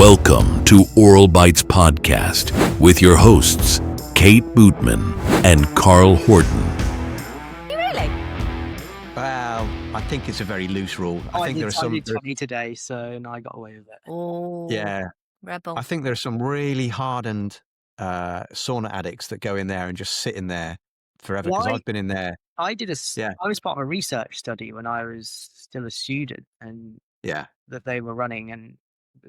Welcome to Oral Bites Podcast with your hosts, Kate Bootman and Carl Horton. Really? Well, I think it's a very loose rule. I think there are some. I did 20 today, so I got away with it. Oh, Yeah, rebel. I think there are some really hardened sauna addicts that go in there and just sit in there forever. Because I've been in there. I Yeah. was part of a research study when I was still a student, and Yeah, that they were running, and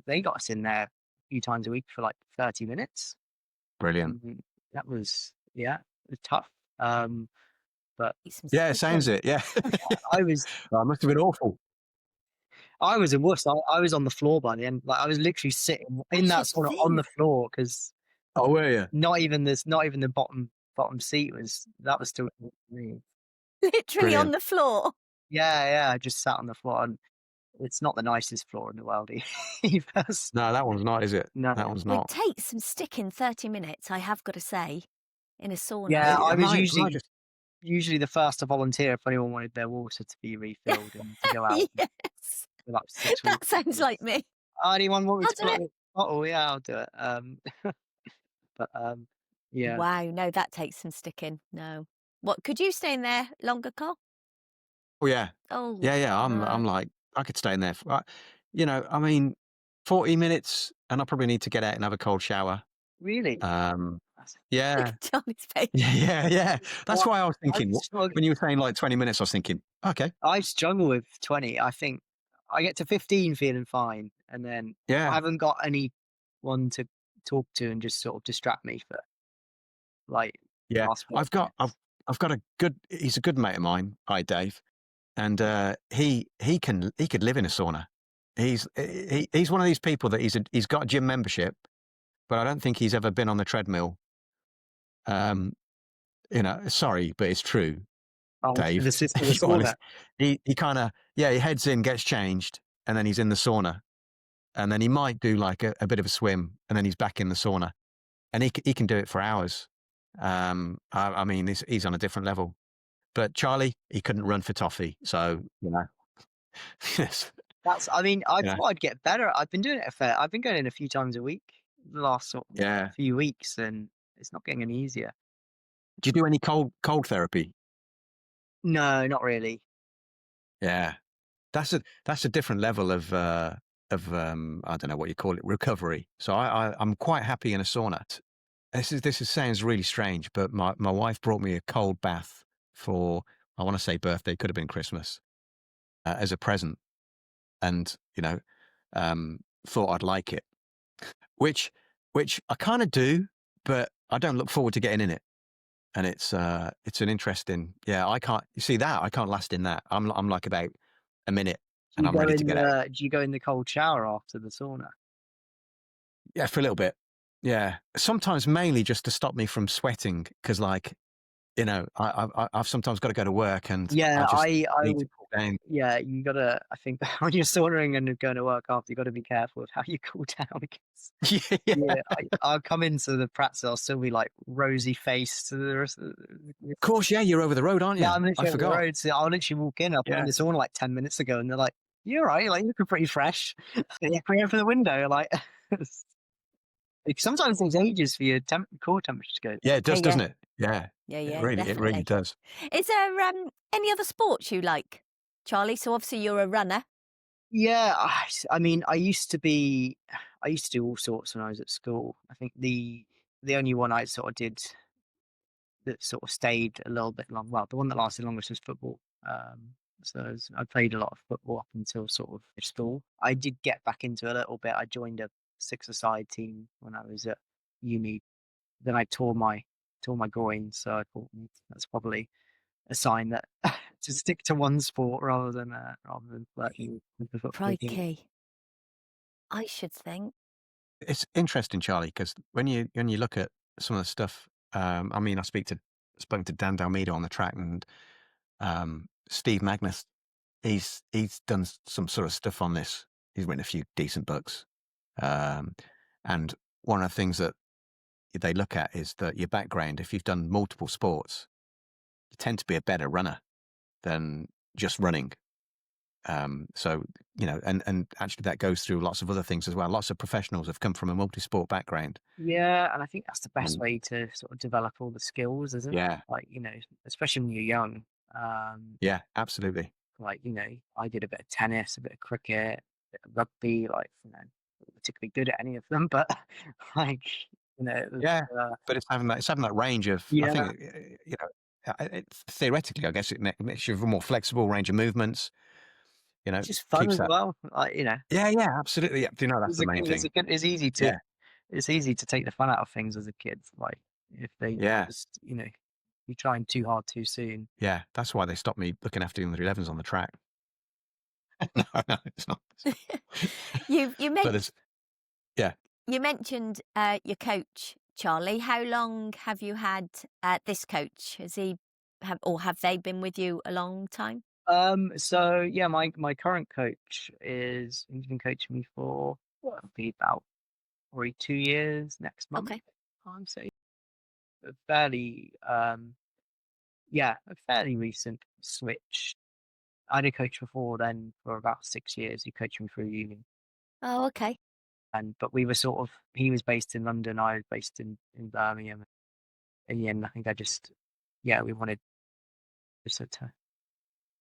they got us in there a few times a week for like 30 minutes. brilliant. That was, it was tough. But Yeah, it sounds it. Yeah, I was Oh, it must have been awful. a wuss. I was on the floor by the end. Like, I was literally sitting in that That's your sauna on thing. the floor, because Oh, were you? not even the bottom seat was still me. Literally on Brilliant. the floor. Yeah, I just sat on the floor, and it's not the nicest floor in the world either. No, that one's not, is it? No. That one's It not. takes some sticking 30 minutes, I have got to say, in a sauna. Yeah, I was Am I usually the first to volunteer if anyone wanted their water to be refilled and to go out Yes. for like 6 That weeks. sounds like me. Anyone want me I'll to do fill up a bottle? Yeah, I'll do it. But yeah. Wow, no, that takes some sticking. No. What, could you stay in there longer, Carl? Oh, yeah. Oh, Yeah. I'm no. like, I could stay in there. 40 minutes, and I probably need to get out and have a cold shower. Really? Um, That's- yeah. Look at Johnny's face. Yeah. That's Well, why I was thinking, struggle- when you were saying like 20 minutes, I was thinking, okay, I struggle with 20. I think I get to 15 feeling fine, and then I yeah, haven't got anyone to talk to and just sort of distract me for like yeah. last 5 I've got he's a good mate of mine, hi Dave, and he could live in a sauna. He's one of these people that he's got a gym membership, but I don't think he's ever been on the treadmill. Sorry, but it's true. Dave. The system of If you sauna. honest, he kind of he heads in, gets changed, and then he's in the sauna, and then he might do like a bit of a swim, and then he's back in the sauna, and he can do it for hours. I mean, he's on a different level. But Charlie, he couldn't run for toffee, so yes, I Yeah. thought I'd get better. I've been doing it I've been going in a few times a week the last yeah. few weeks, and it's not getting any easier. Do you do any cold therapy? No, not really. Yeah, that's a different level of I don't know what you call it, recovery. So I'm quite happy in a sauna. This sounds really strange, but my wife brought me a cold bath for, I want to say birthday, could have been Christmas, as a present, and thought I'd like it, which I kind of do, but I don't look forward to getting in it. And it's an interesting, I can't, you see that, I can't last in that. I'm like about a minute and I'm ready to get out. Do you go in the cold shower after the sauna? Yeah, for a little bit. Yeah. Sometimes mainly just to stop me from sweating. Cause like, I've sometimes got to go to work and Yeah, I need would. to cool down. Yeah, you gotta. I think when you're saunaing and going to work after, you got to be careful with how you cool down. Because Yeah. I'll come into the BRATs, I'll still be like rosy faced to the rest of Of course, yeah, you're over the road, aren't you? Yeah, I'm literally I over the forgot. road. So I'll literally walk in. I've been in the sauna like 10 minutes ago, and they're like, "You're right. Like, you're looking pretty fresh." Yeah, bring it for the window. Like, sometimes it takes ages for your core temperature to go. Yeah, it does, Yeah, doesn't it? Yeah. Yeah, It definitely. really does. Is there any other sports you like, Charlie? So obviously you're a runner. Yeah, I mean, I used to do all sorts when I was at school. I think the only one I sort of did that sort of stayed a little bit long. Well, the one that lasted longest was football. I played a lot of football up until sort of school. I did get back into a little bit. I joined a six-a-side team when I was at uni. Then I tore my groin, so I thought that's probably a sign that to stick to one sport rather than flirting with the football team. Crikey. I should think. It's interesting, Charlie, because when you look at some of the stuff, I mean, spoken to Dan Dalmeida on the track, and Steve Magnus, he's done some sort of stuff on this. He's written a few decent books, and one of the things that they look at is that your background. If you've done multiple sports, you tend to be a better runner than just running. So, and actually that goes through lots of other things as well. Lots of professionals have come from a multi-sport background. Yeah, and I think that's the best And way to sort of develop all the skills, isn't it? yeah, Like, especially when you're young. Um, yeah, absolutely. like, I did a bit of tennis, a bit of cricket, a bit of rugby, like, not particularly good at any of them, but like, it was, Yeah, but it's having that range of, I yeah, think, theoretically, I guess makes you have a more flexible range of movements, it's just fun keeps as that. well. Like, Yeah, yeah, absolutely. Yeah. That's it's the a main good, thing. Yeah, it's easy to take the fun out of things as a kid. Like if they yeah, just, you trying too hard too soon. yeah. That's why they stopped me looking after the under 11s on the track. No, no, it's not. It's not. You you But meant it's yeah. you mentioned your coach, Charlie. How long have you had this coach? Have they been with you a long time? So yeah, my current coach he's been coaching me for what it'll be about probably 2 years next month. Okay. I'm saying a fairly yeah, a fairly recent switch. I had a coach before then for about 6 years. He coached me through uni. Oh, okay. But we were sort of he was based in London, I was based in Birmingham. In the end, I think we wanted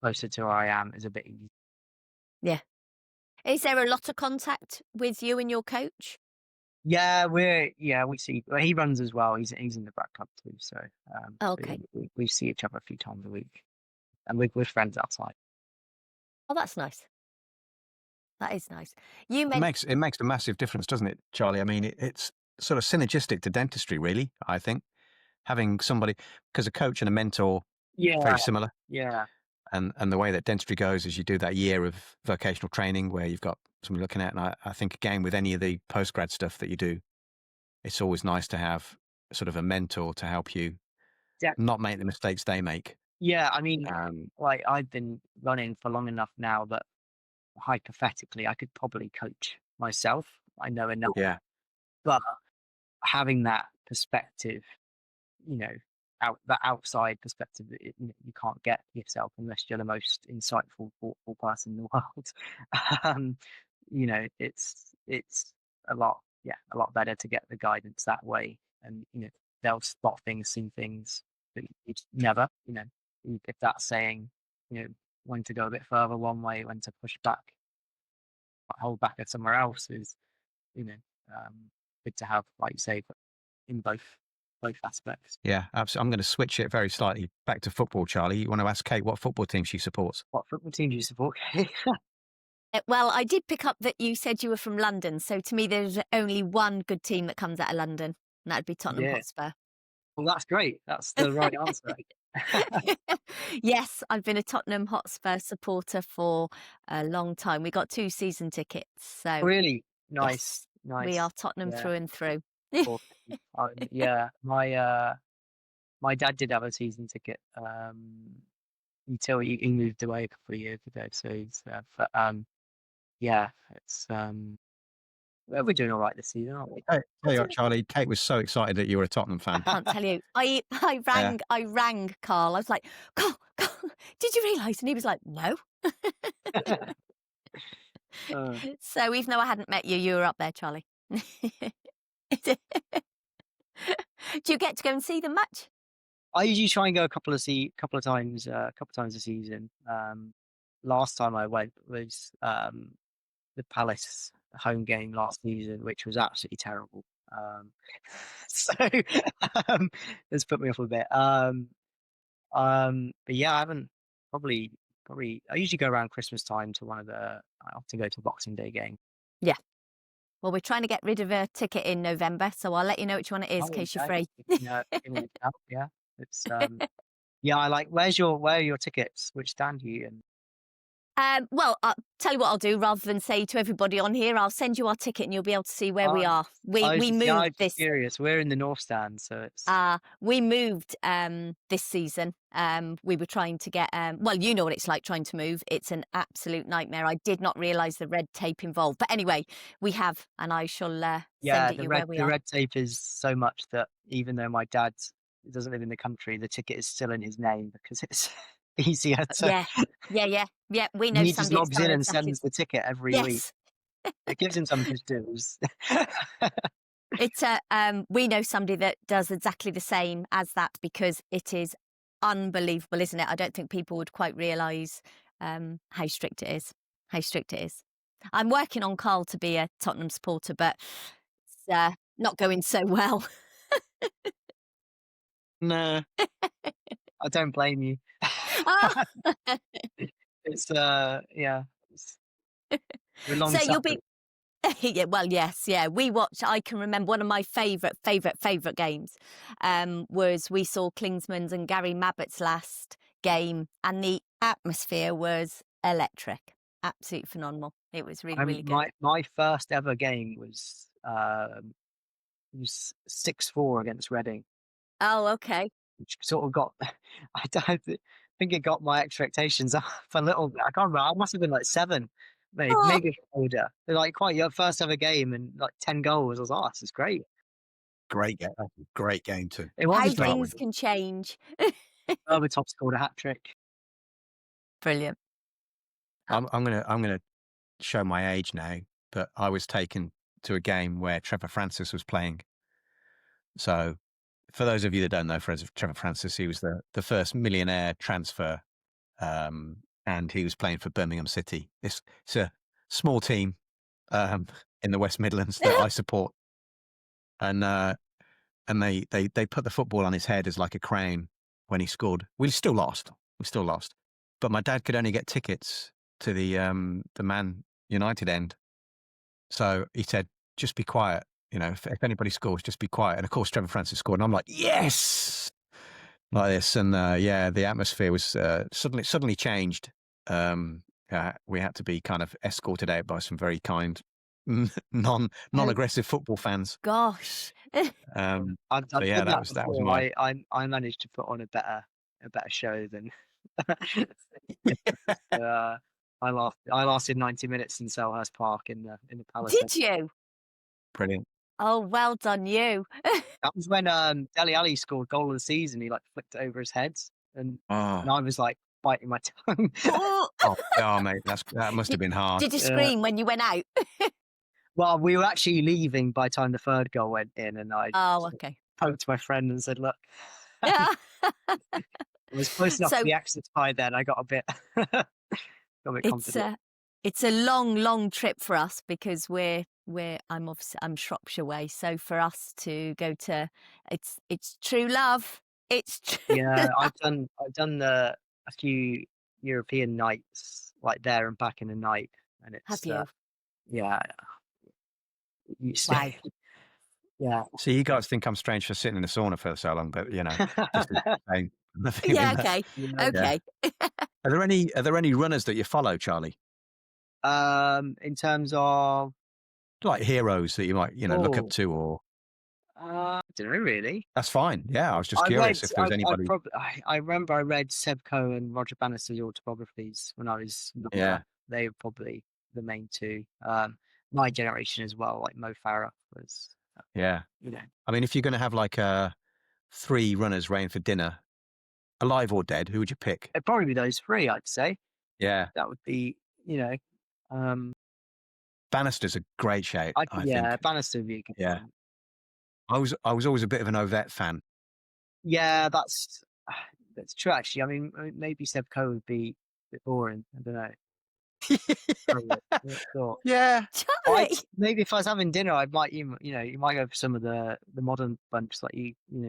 closer to where I am is a bit easy. Yeah. Is there a lot of contact with you and your coach? Yeah, we see. Well, he runs as well. He's in the Brat Club too. So yeah, Okay. we see each other a few times a week, and we're friends outside. Oh, that's nice. That is nice. You It meant makes it makes a massive difference, doesn't it, Charlie? I mean, it's sort of synergistic to dentistry, really. I think having somebody, because a coach and a mentor Yeah, very similar, yeah, and the way that dentistry goes is you do that year of vocational training where you've got somebody looking at. And I think again with any of the postgrad stuff that you do, it's always nice to have sort of a mentor to help you yeah, not make the mistakes they make. yeah. I mean, Um, like I've been running for long enough now that hypothetically I could probably coach myself. I know enough, yeah, but having that perspective, you know, that outside perspective that you can't get yourself unless you're the most insightful, thoughtful person in the world. um, it's a lot better to get the guidance that way, and they'll spot things, see things that you'd never, if that's saying, when to go a bit further one way, when to push back, hold back at somewhere else is, you know, um, good to have, like you say, in both aspects. yeah, absolutely. I'm going to switch it very slightly back to football, Charlie. You want to ask Kate what football team she supports? What football team do you support? well, I did pick up that you said you were from London, so to me there's only one good team that comes out of London, and that'd be Tottenham Yeah. Hotspur. Well, that's great. That's the right answer. Yes, I've been a Tottenham Hotspur supporter for a long time. We got 2 season tickets, so Really yes, nice, we are nice. Tottenham Yeah. through and through. Awesome. Yeah. My dad did have a season ticket until he moved away a couple of years ago. So yeah, it's well, we're doing all right this season, aren't we? Hey, tell you what, Charlie, Kate was so excited that you were a Tottenham fan. Can't tell you. I Yeah. rang Carl. I was like, Carl, did you realise? And he was like, no. Uh, So even though I hadn't met you, you were up there, Charlie. Do you get to go and see them much? I usually try and go a couple of times, a couple of times a season. Last time I went was the Palace home game last season, which was absolutely terrible. So um, it's put me off a bit. But yeah, I haven't probably. I usually go around Christmas time to one of the. I often go to a Boxing Day game. Yeah. Well, we're trying to get rid of a ticket in November, so I'll let you know which one it is in case you're free. Yeah, it's yeah. I like. Where are your tickets? Which stand are you in? Well, I'll tell you what I'll do. Rather than say to everybody on here, I'll send you our ticket and you'll be able to see where we Oh, are. We I was moved just this. curious. We're in the North Stand, so it's We moved this season. We were trying to get. Well, you know what it's like trying to move. It's an absolute nightmare. I did not realise the red tape involved. But anyway, we have, and I shall yeah. send it you where we The are. red tape is so much that even though my dad doesn't live in the country, the ticket is still in his name because it's easier to. Yeah. We know He just somebody that's logs in done and exactly. sends the ticket every week. Yes, It gives him something to do. it's we know somebody that does exactly the same as that because it is unbelievable, isn't it? I don't think people would quite realise how strict it is. How strict it is. I'm working on Carl to be a Tottenham supporter, but it's not going so well. No, I don't blame you. Ah! It's yeah, we're long So you'll suffering. be. Yeah, well, yes, yeah. We watched. I can remember one of my favourite games was we saw Klinsmann's and Gary Mabbutt's last game, and the atmosphere was electric, absolutely phenomenal. It was really good. My first ever game was 6-4 against Reading, Oh, okay. which sort of got think it got my expectations up a little bit. I can't remember. I must have been like 7, maybe Oh, maybe older. They're like quite your first ever game and like 10 goals. I was like, oh, this is great. Great game. That's a great game too. It how was start great. things can change. Berbatov scored a hat trick. Brilliant. I'm gonna show my age now, but I was taken to a game where Trevor Francis was playing. So, for those of you that don't know, Trevor Francis, he was the first millionaire transfer, and he was playing for Birmingham City. It's a small team in the West Midlands that I support, and they put the football on his head as like a crown when he scored. We still lost, but my dad could only get tickets to the Man United end, so he said, "Just be quiet. You know, if anybody scores, just be quiet." And of course, Trevor Francis scored, and I'm like, "Yes!" Like this, and yeah, the atmosphere was suddenly changed. We had to be kind of escorted out by some very kind, non-aggressive football fans. Gosh. I've So yeah, done that that was before. my. I managed to put on a better show than. I lasted 90 minutes in Selhurst Park in the Palace. Did you? Brilliant. Oh, well done, you. That was when Dele Alli scored goal of the season. He like flicked it over his head, and Oh, I was like biting my tongue. Oh. mate, that must have been hard. Did you scream when you went out? Well, we were actually leaving by the time the third goal went in, and I Oh, okay. poked my friend and said, "Look." Yeah. I was close enough to So the exit side then. I got a bit confident. it's a long trip for us because I'm Shropshire way, so for us to go to it's true love. It's true. Yeah, love. I've done a few European nights like there and back in the night, and Have it's you? yeah, you Wow. stay, yeah. So you guys think I'm strange for sitting in a sauna for so long, but you know, just saying, nothing Yeah. in that. Okay. Yeah. Okay. Are there any runners that you follow, Charlie? In terms of Like heroes that you might look up to, or I don't know really. that's fine. Yeah, I was just curious if there was anybody. I remember I read Seb Coe and Roger Bannister's autobiographies when I was younger. Yeah. They were probably the main two. My generation as well, like Mo Farah was. Yeah. You know, I mean, if you're going to have like 3 runners reign for dinner, alive or dead, who would you pick? it'd probably be those 3. I'd say Yeah, that would be Bannister's a great shout. I think. Bannister would be a good Yeah. one. I was always a bit of an Ovett fan. Yeah, that's true actually. I mean, maybe Seb Coe would be a bit boring. I don't know. Thought. Yeah. Charlie. Maybe if I was having dinner, I might you might go for some of the modern bunch, like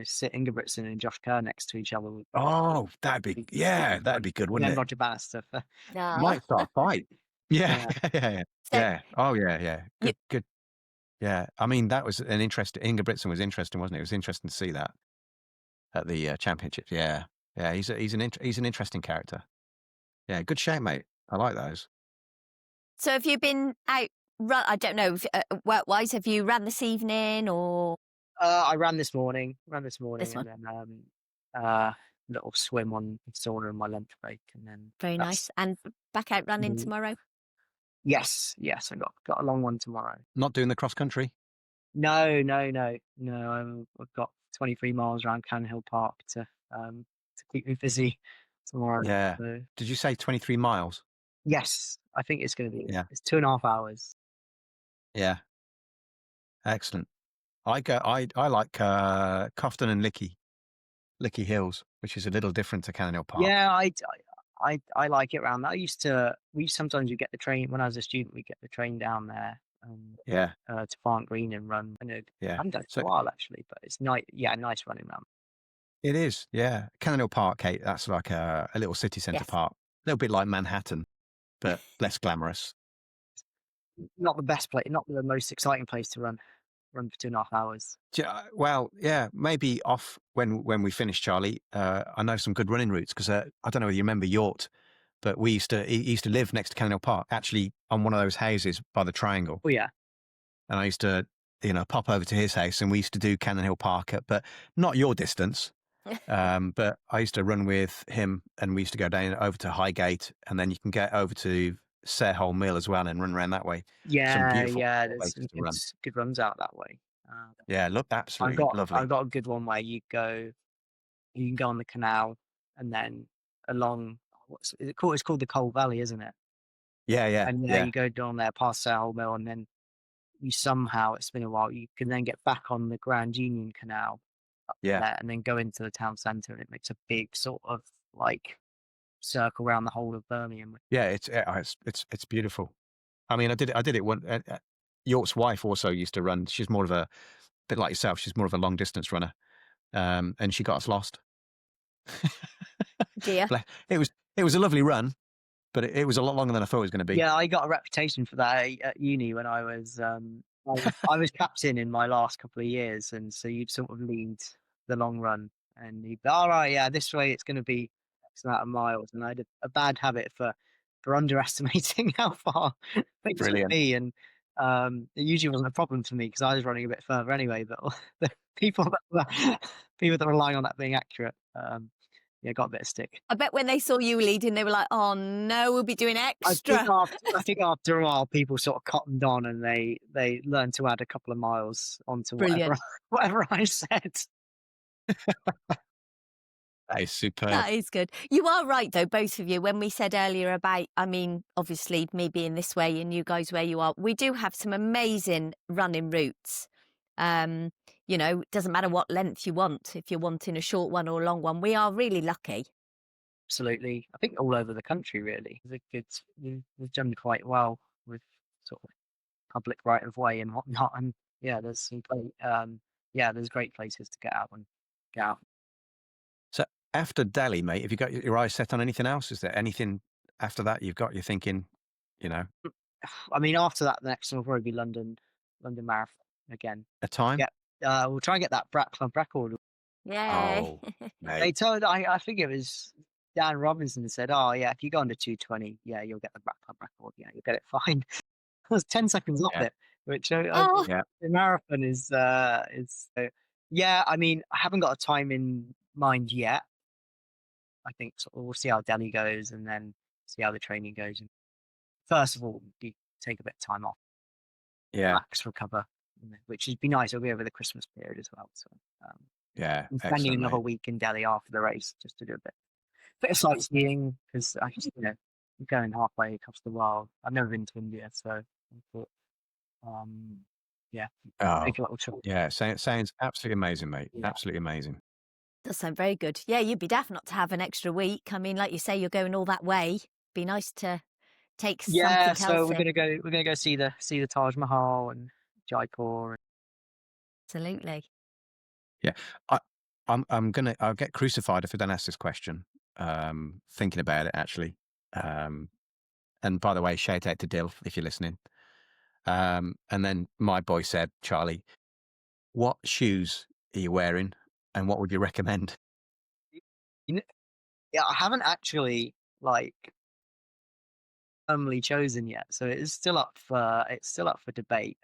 sit Ingebrigtsen and Josh Kerr next to each other. Oh, that'd be good, wouldn't then it? Roger Bannister. No. Might start a fight. Yeah, yeah. So- Oh, yeah. Good. Yeah, I mean that was an interesting. Ingebrigtsen was interesting, wasn't it? It was interesting to see that at the championships. Yeah. He's an interesting character. Yeah, good shout, mate. I like those. So have you been out? I don't know. Work-wise, have you ran this evening or? I ran this morning. This And then little swim on sauna in my lunch break, and then Very nice. And back out running Mm. tomorrow? Yes, I got a long one tomorrow. Not doing the cross country. No. I've got 23 miles around Cannon Hill Park to keep me busy tomorrow. Yeah. So, Did you say 23 miles? yes, I think it's going to be. Yeah. It's 2.5 hours. Yeah. Excellent. I like Cofton and Licky Hills, which is a little different to Cannon Hill Park. Yeah, I like it around that. Sometimes we get the train when I was a student. We get the train down there Yeah. to Farm Green and run. I Yeah. haven't done it for So a while actually, but it's nice. Yeah, nice running around. it is. Yeah. Cannon Hill Park, Kate, that's like a little city centre Yes. park. A little bit like Manhattan, but less glamorous. Not the best place, not the most exciting place to run for 2.5 hours. Well, yeah, maybe off when we finish, Charlie. I know some good running routes because I don't know whether you remember Yort, but he used to live next to Cannon Hill Park, actually on one of those houses by the triangle. Oh yeah, And I used to, pop over to his house and we used to do Cannon Hill Park, but not your distance. But I used to run with him and we used to go down over to Highgate and then you can get over to Sarehole Mill as well and run around that way. Some beautiful There's places some to run. good runs out that way. Yeah, look, I've absolutely got lovely. I've got a good one where you can go on the canal and then along what's is it called? It's called the Coal Valley, isn't it? Yeah. And you go down there past South Mill, and then you somehow it's been a while. You can then get back on the Grand Union Canal up Yeah. there, and then go into the town centre, and it makes a big sort of like circle around the whole of Birmingham. Yeah, it's beautiful. I mean, I did it one. York's wife also used to run. She's more of a bit like yourself. She's more of a long distance runner, and she got us lost. Dear. It was a lovely run, but it was a lot longer than I thought it was going to be. Yeah, I got a reputation for that at uni when I was captain in my last couple of years, and so you'd sort of lead the long run, and you'd be, all right, yeah, this way it's going to be X amount of miles, and I had a bad habit for underestimating how far things would Brilliant. be, and it usually wasn't a problem for me because I was running a bit further anyway. But the people that were relying on that being accurate, yeah, got a bit of stick. I bet when they saw you leading, they were like, "Oh no, we'll be doing extra." I think after a while, people sort of cottoned on and they learned to add a couple of miles onto Brilliant. whatever I said. That is superb. That is good. You are right, though, both of you. When we said earlier about, I mean, obviously, me being this way and you guys where you are, we do have some amazing running routes. Doesn't matter what length you want, if you're wanting a short one or a long one. We are really lucky. Absolutely, I think all over the country, really. We've done quite well with sort of public right of way and whatnot. And yeah, there's some there's great places to get out. So after Delhi, mate, have you got your eyes set on anything else? Is there anything after that you've got? You're thinking, I mean, after that, the next one will probably be London Marathon again. a time? Yeah, we'll try and get that Brat Club record. Yay. Oh, mate. They told I think it was Dan Robinson said, "Oh yeah, if you go under 2:20, yeah, you'll get the Brat Club record. Yeah, you'll get it fine." I was 10 seconds off Yeah. it, which Oh. Yeah. the marathon is. Yeah, I mean, I haven't got a time in mind yet. I think we'll see how Delhi goes and then see how the training goes. And first of all, you take a bit of time off, Yeah. relax, recover, which would be nice. It'll be over the Christmas period as well. So, Yeah. I'm spending Excellent, another mate. week in Delhi after the race just to do a bit of sightseeing because I'm going halfway across the world. I've never been to India, so I thought, Oh, take a little trip. yeah. Sounds absolutely amazing, mate. Yeah. Absolutely amazing. Does sound very good. Yeah, you'd be daft not to have an extra week. I mean, like you say, you're going all that way. Be nice to take Yeah, something so else we're in. gonna go see the Taj Mahal and Jaipur. Absolutely. Yeah. I'll get crucified if I don't ask this question. Thinking about it actually. And by the way, shout out to Dill if you're listening. And then my boy said, Charlie, what shoes are you wearing and what would you recommend? Yeah, I haven't actually firmly chosen yet, so it's still up for debate.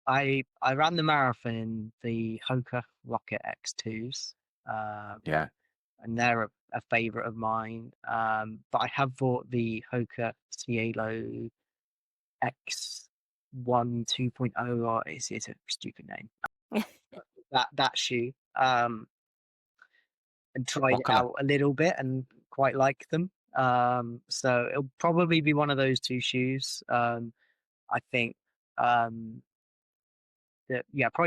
I ran the marathon in the Hoka Rocket X2s, Yeah. and they're a favorite of mine. But I have bought the Hoka Cielo X1 2.0, or it's a stupid name. That shoe, and tried What it colour? out a little bit, and quite like them. So it'll probably be one of those two shoes. I think probably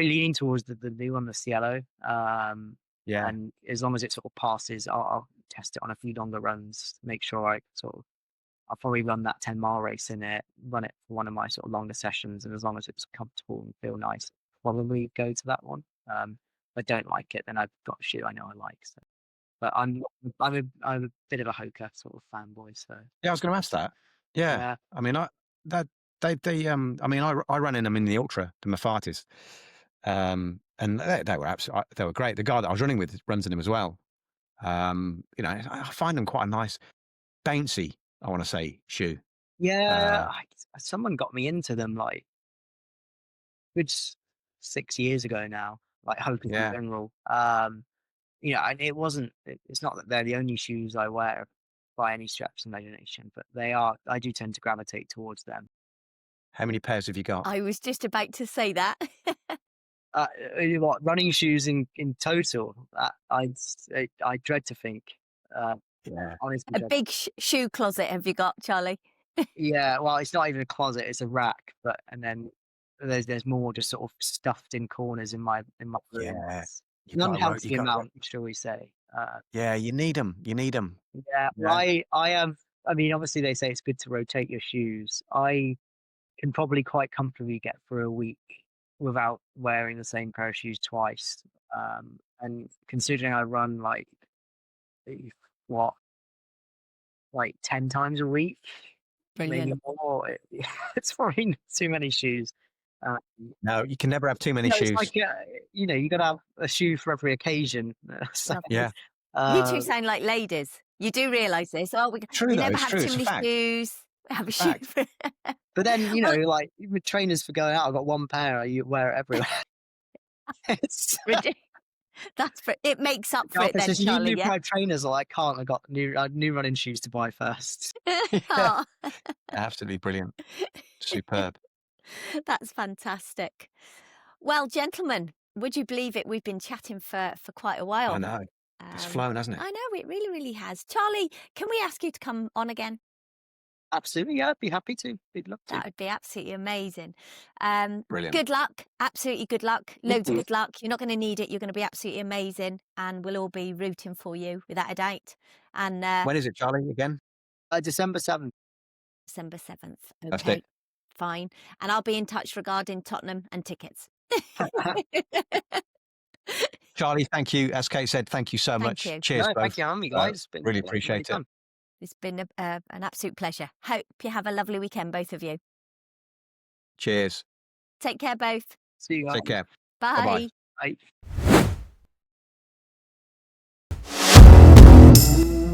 leaning towards the new one, the Cielo. Yeah. And as long as it sort of passes, I'll test it on a few longer runs, make sure I'll probably run that 10-mile race in it, run it for one of my sort of longer sessions, and as long as it's comfortable and feel nice, probably go to that one. If I don't like it, then I've got a shoe I know I like. So, but I'm a bit of a Hoka sort of fanboy. So Yeah, I was going to ask that. Yeah. yeah, I mean, I mean, I ran in them in the Ultra, the Mafatis, and they were great. The guy that I was running with runs in them as well. You know, I find them quite a nice, bouncy, I want to say, shoe. yeah. Someone got me into them like good 6 years ago now, like Hoka in Yeah. general. You know, and it's not that they're the only shoes I wear by any stretch of the imagination, but I do tend to gravitate towards them. How many pairs have you got? I was just about to say that. What running shoes in total? I dread to think. Yeah. Honestly, A big shoe closet have you got, Charlie? yeah. Well, it's not even a closet; it's a rack. And then there's more just sort of stuffed in corners in my room. Yeah. It's You've got an to ro- unhealthy you got to ro- amount, shall we say? Yeah, you need them. You need them. Yeah. Yeah. I have. I mean, obviously they say it's good to rotate your shoes. I can probably quite comfortably get through a week without wearing the same pair of shoes twice. And considering I run like 10 times a week, maybe Brilliant. more, it's probably not too many shoes. No, you can never have too many It's shoes. like you got to have a shoe for every occasion. So, Yeah. You two sound like ladies. You do realise this. Oh, we True, though, never it's have true, too it's a many fact. shoes. We have a shoe. Fact. For... but then Well- like with trainers for going out, I've got one pair. You wear it everywhere. It makes up The for it office then, says, "You need Charlie. new Yeah. pair of trainers." I can't. I got new running shoes to buy first. Oh, Absolutely brilliant. Superb. that's fantastic. Well, gentlemen, would you believe it? We've been chatting for quite a while. I know. It's flown, hasn't it? I know, it really, really has. Charlie, can we ask you to come on again? Absolutely, yeah, I'd be happy to. We'd love to. That would be absolutely amazing. Brilliant. Good luck. Absolutely good luck. Loads of good luck. You're not going to need it. You're going to be absolutely amazing. And we'll all be rooting for you without a doubt. And When is it, Charlie, again? December 7th. December 7th. That's Okay, it. fine. And I'll be in touch regarding Tottenham and tickets. Charlie, thank you. As Kate said, thank you so Thank much. you. Cheers, No, both. thank you for having me, guys. It's been Really a appreciate lovely it. time. It's been an absolute pleasure. Hope you have a lovely weekend, both of you. Cheers. Take care, both. See you guys. Take care. Bye. Bye-bye. Bye.